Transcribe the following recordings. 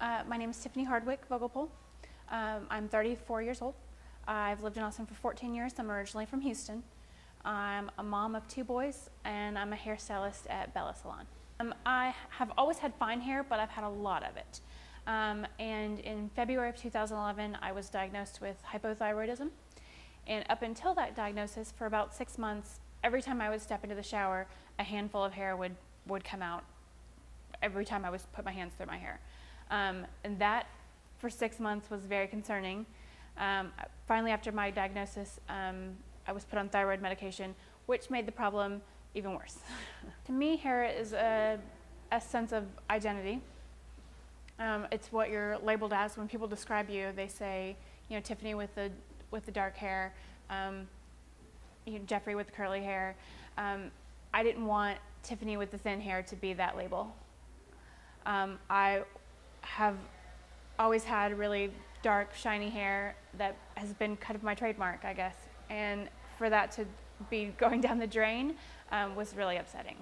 My name is Tiffany Hardwick ManeGain. I'm 34 years old. I've lived in Austin for 14 years. I'm originally from Houston. I'm a mom of 2 boys, and I'm a hairstylist at Bella Salon. I have always had fine hair, but I've had a lot of it. And in February of 2011, I was diagnosed with hypothyroidism. And up until that diagnosis, for about 6 months, every time I would step into the shower, a handful of hair would come out every time I was put my hands through my hair. And that, for 6 months, was very concerning. Finally, after my diagnosis, I was put on thyroid medication, which made the problem even worse. To me, hair is a sense of identity. It's what you're labeled as. When people describe you, they say, you know, Tiffany with the dark hair, you know, Jeffrey with the curly hair. I didn't want Tiffany with the thin hair to be that label. I have always had really dark, shiny hair that has been kind of my trademark, I guess. And for that to be going down the drain was really upsetting.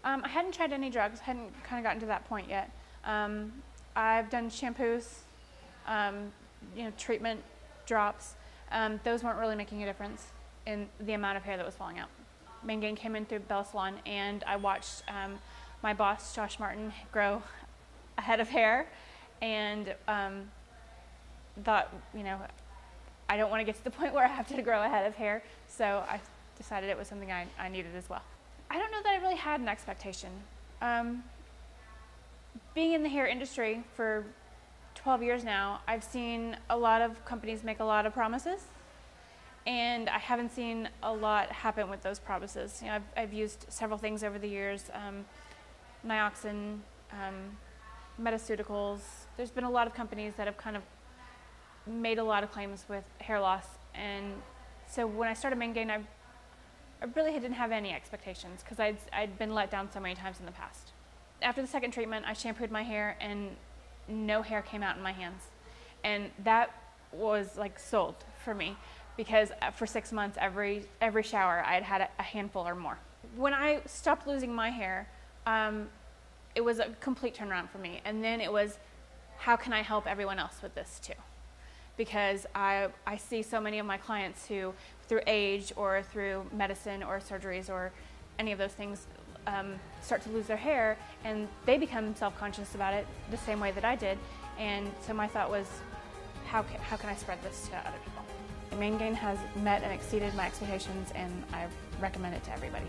I hadn't tried any drugs, hadn't kind of gotten to that point yet. I've done shampoos, you know, treatment drops. Those weren't really making a difference in the amount of hair that was falling out. ManeGain came in through Bella Salon, and I watched my boss, Josh Martin, grow a head of hair, and thought, you know, I don't want to get to the point where I have to grow a head of hair, so I decided it was something I needed as well. I don't know that I really had an expectation. Being in the hair industry for 12 years now, I've seen a lot of companies make a lot of promises, and I haven't seen a lot happen with those promises. You know, I've used several things over the years, Nioxin, Metaceuticals. There's been a lot of companies that have kind of made a lot of claims with hair loss, and so when I started ManeGain, I really didn't have any expectations because I'd been let down so many times in the past. After the second treatment, I shampooed my hair, and no hair came out in my hands, and that was like sold for me, because for 6 months, every shower, I had a handful or more. When I stopped losing my hair, it was a complete turnaround for me, and then it was, how can I help everyone else with this too? Because I see so many of my clients who, through age or through medicine or surgeries or any of those things, start to lose their hair, and they become self-conscious about it the same way that I did. And so my thought was, how can I spread this to other people? ManeGain has met and exceeded my expectations, and I recommend it to everybody.